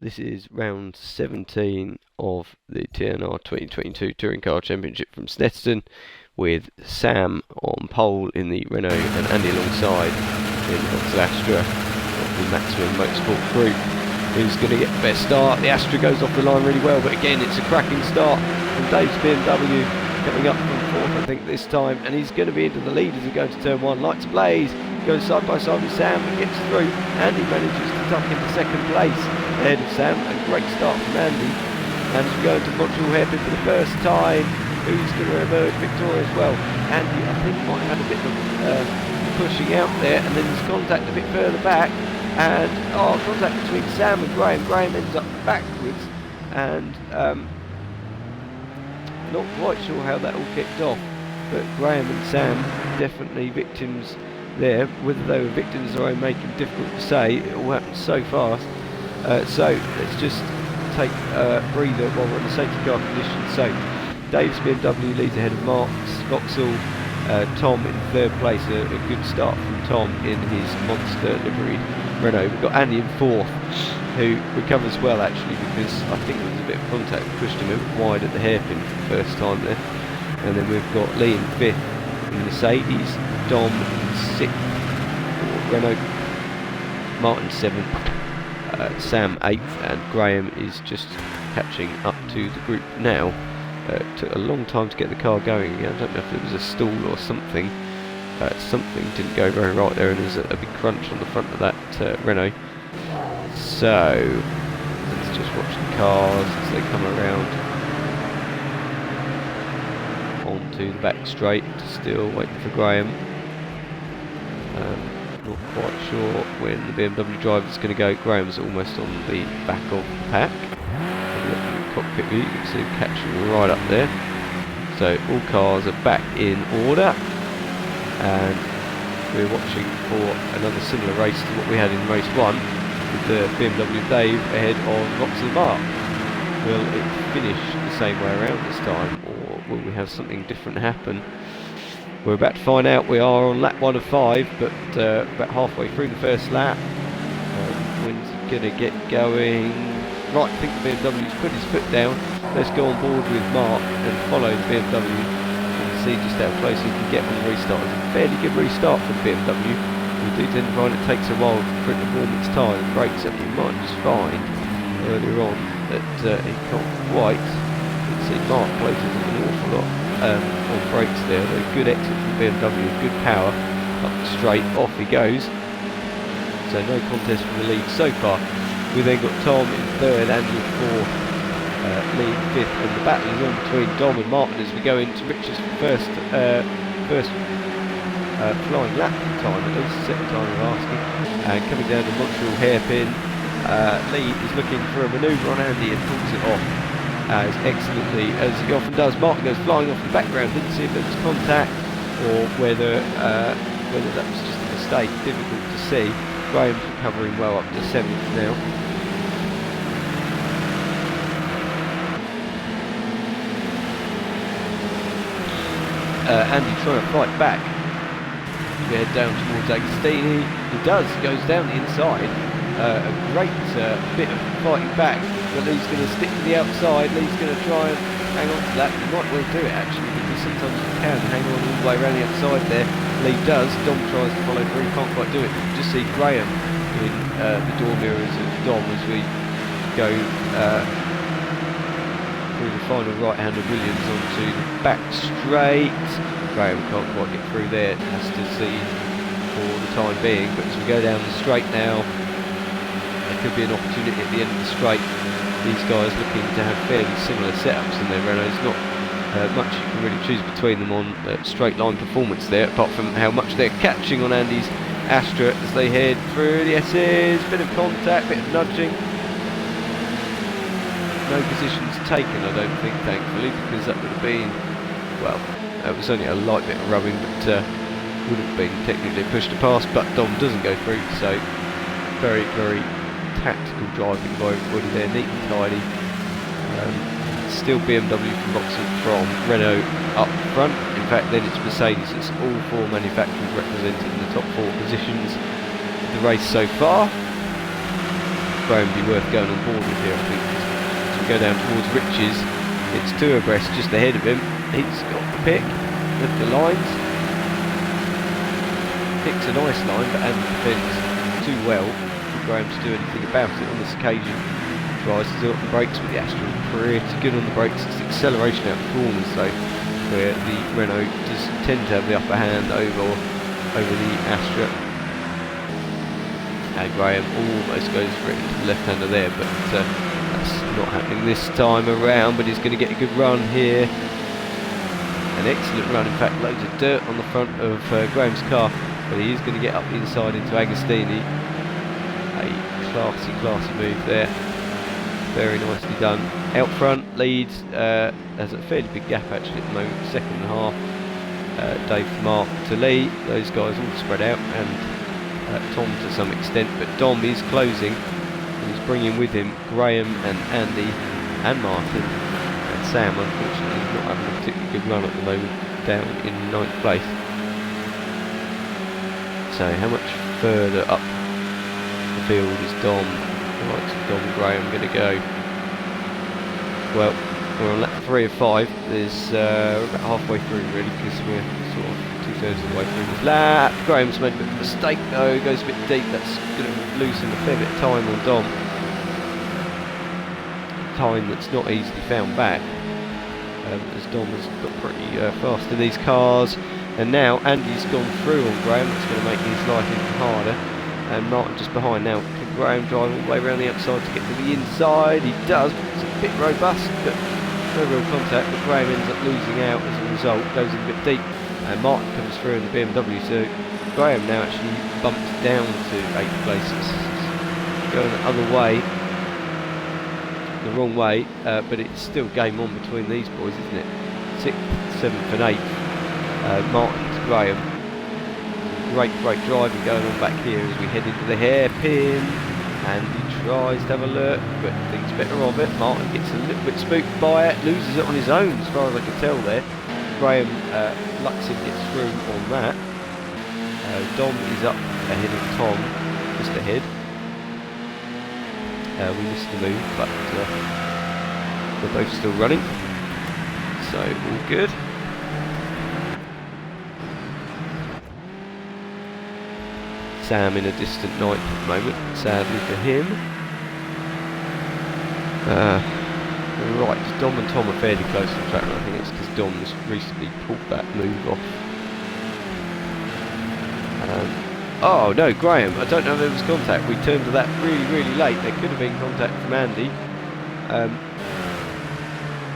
This is round 17 of the TNR 2022 Touring Car Championship from Snetterton, with Sam on pole in the Renault and Andy alongside in the Vauxhall Astra of the Maximum Motorsport Group. Who's going to get the best start? The Astra goes off the line really well, but again it's a cracking start from Dave's BMW, coming up from fourth I think this time, and he's going to be into the lead as we go to turn one. Lights ablaze, goes side by side with Sam and gets through. Andy manages to tuck into second place ahead of Sam. A great start from Andy, and as we go into Montreal hairpin for the first time, who's going to emerge victorious? Well, Andy I think might have had a bit of pushing out there, and then there's contact a bit further back, and contact between Sam and Graham. Graham ends up backwards, and not quite sure how that all kicked off, but Graham and Sam definitely victims there. Whether they were victims of their own making, difficult to say. It all happened so fast. So let's just take a breather while we're on the safety car conditions. So Dave's BMW leads ahead of Mark's Vauxhall. Tom in third place, a good start from Tom in his monster liveried Renault. We've got Andy in fourth, who recovers well actually, because I think there was a bit of contact that pushed him a bit wide at the hairpin for the first time there. And then we've got Lee in fifth in Mercedes, Dom in sixth for Renault, Martin seventh, Sam eighth, and Graham is just catching up to the group now. It took a long time to get the car going again. I don't know if it was a stall or something. Something didn't go very right there, and there's a big crunch on the front of that Renault. So let's just watch the cars as they come around onto the back straight. Still waiting for Graham. Not quite sure when the BMW driver is going to go. Graham's almost on the back of the pack. Looking at the cockpit view, you can see him catching right up there. So all cars are back in order, and we're watching for another similar race to what we had in race 1, with the BMW Dave ahead of Vauxhall Mark. Will it finish the same way around this time, or will we have something different happen? We're about to find out. We are on lap 1 of 5, but about halfway through the first lap. When's he going to get going? Right, I think the BMW's put his foot down. Let's go on board with Mark and follow the BMW and see just how close he can get on the restart. It's a fairly good restart for the BMW. We do tend to find it takes a while for it to warm its tyres and brakes up. You might just find earlier on that he can't quite. You can see Mark closes an awful lot on brakes there. A good exit from BMW, good power up the straight, off he goes. So no contest for the lead so far. We then got Tom in third, Andrew in fourth, Lee in fifth, and the battle is on between Dom and Martin as we go into Richard's first flying lap time, at least the second time we're asking. And coming down the Montreal hairpin, Lee is looking for a manoeuvre on Andy and pulls it off as excellently as he often does. Martin goes flying off the background. Didn't see if there was contact or whether that was just a mistake. Difficult to see. Graham's recovering well up to 7th now. Andy trying to fight back. We head down towards Agostini. He goes down the inside. A great bit of fighting back, but Lee's going to stick to the outside. Lee's going to try and hang on to that. He might well do it actually, because sometimes you can hang on all the way around the outside there. Lee does. Dom tries to follow through, can't quite do it. You can just see Graham in the door mirrors of Dom as we go through the final right-hand of Williams onto the back straight. Graham can't quite get through there, has to see for the time being, but as we go down the straight now, there could be an opportunity at the end of the straight. These guys looking to have fairly similar setups in their Renaults. Not much you can really choose between them on straight line performance there, apart from how much they're catching on Andy's Astra as they head through the S's. Bit of contact, bit of nudging. No positions taken, I don't think, thankfully, because that would have been, well, it was only a light bit of rubbing, but would have been technically pushed to pass, but Dom doesn't go through, so very, very tactical driving by everybody there, neat and tidy. Still BMW from Vauxhall from Renault up front. In fact, then it's Mercedes. It's all 4 manufacturers represented in the top 4 positions of the race so far. Graham be worth going on board with here, I think. As we go down towards Riches, it's 2 abreast just ahead of him. He's got the pick of the lines. Picks a nice line, but hasn't defends too well for Graham to do anything about it on this occasion. Tries to do up the brakes with the Astra. Pretty good on the brakes. It's the acceleration out the corners though, where the Renault does tend to have the upper hand over the Astra. And Graham almost goes for it into the left-hander there, but that's not happening this time around. But he's going to get a good run here. An excellent run, in fact, loads of dirt on the front of Graham's car, but he is going to get up the inside into Agostini. A classy move there. Very nicely done. Out front, leads has a fairly big gap actually at the moment, 2nd and a half. Dave to Mark to Lee, those guys all spread out, and Tom to some extent, but Dom is closing, and he's bringing with him Graham and Andy and Martin, and Sam unfortunately is not having a particularly good run at the moment, down in 9th place. So how much further up the field is Dom? Right, Dom and Graham going to go? Well, we're on lap 3 of 5. There's we're about halfway through really, because we're sort of 2/3 of the way through this lap. Graham's made a bit of a mistake though, goes a bit deep. That's going to loosen a fair bit of time on Dom. Time that's not easily found back, as Dom has got pretty fast in these cars. And now Andy's gone through on Graham. That's going to make his life even harder. And Martin just behind now. Can Graham drive all the way around the outside to get to the inside? He does. It's a bit robust, but no real contact. But Graham ends up losing out as a result. Goes in a bit deep, and Martin comes through in the BMW. So Graham now actually bumps down to 8th place. It's going the other way, the wrong way, but it's still game on between these boys, isn't it? 6th, 7th, and 8th. Martin to Graham. Great driving going on back here as we head into the hairpin, and he tries to have a look, but thinks better of it. Martin gets a little bit spooked by it, loses it on his own as far as I can tell there. Graham Luxon gets through on that. Dom is up ahead of Tom, just ahead. We missed the move, but they're both still running, so all good. Sam in a distant 9th at the moment, sadly for him. Right, Dom and Tom are fairly close to the track, and I think it's because Dom's recently pulled that move off. Oh no, Graham, I don't know if there was contact. We turned to that really late. There could have been contact from Andy.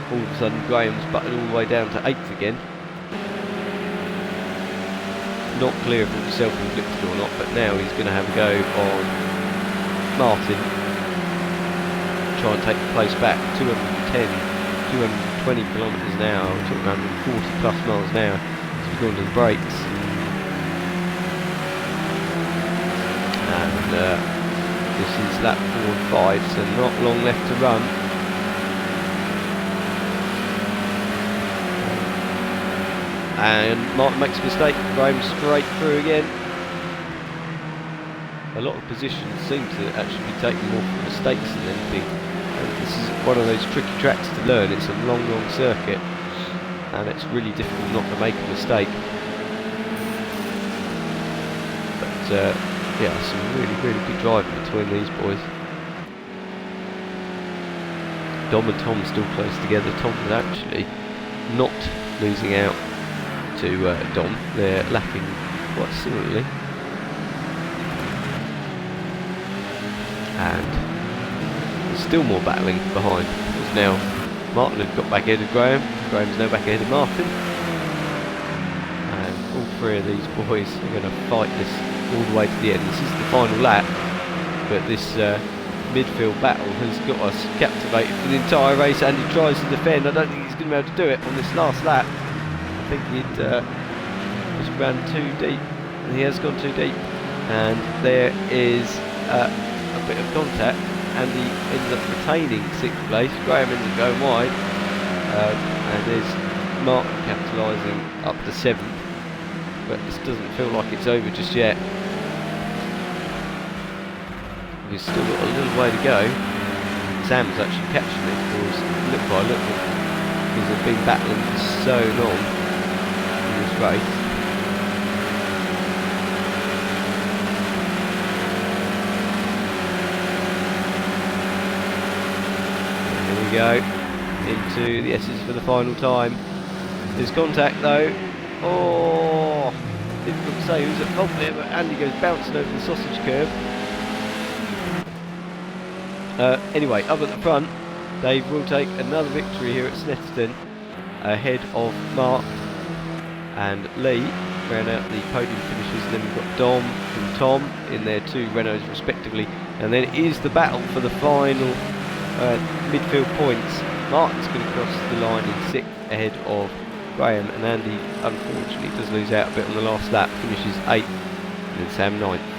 All of a sudden Graham's butted all the way down to 8th again. Not clear if it was self-inflicted or not, but now he's going to have a go on Martin. Try and take the place back. 210, 220 kilometres an hour, we're talking 140 plus miles an hour as we go into the brakes. And this is lap 4 and 5, so not long left to run. And Martin makes a mistake, Graham straight through again. A lot of positions seem to actually be taken more for mistakes than anything. And this is one of those tricky tracks to learn. It's a long circuit, and it's really difficult not to make a mistake. But yeah, some really good driving between these boys. Dom and Tom still close together. Tom is actually not losing out to Dom. They're lapping quite similarly, and there's still more battling behind, because now Martin had got back ahead of Graham. Graham's now back ahead of Martin, and all 3 of these boys are going to fight this all the way to the end. This is the final lap, but this midfield battle has got us captivated for the entire race, and he tries to defend. I don't think he's going to be able to do it on this last lap. I think he'd just ran too deep. He has gone too deep, and there is a bit of contact, and he ends up retaining 6th place. Graham ends up going wide, and there's Martin capitalising up to 7th, but this doesn't feel like it's over just yet. we've still got a little way to go. Sam's actually catching it, because look by look, because they've been battling for so long in this race. Here we go, into the S's for the final time. There's contact though. Oh, difficult to say who's at fault there, but Andy goes bouncing over the sausage curb. Anyway, up at the front, Dave will take another victory here at Snetterton, ahead of Mark and Lee, round out the podium finishers. And then we've got Dom and Tom in their 2 Renaults respectively, and then it is the battle for the final midfield points. Martin's going to cross the line in 6th ahead of Graham, and Andy unfortunately does lose out a bit on the last lap, finishes 8th, and then Sam 9th.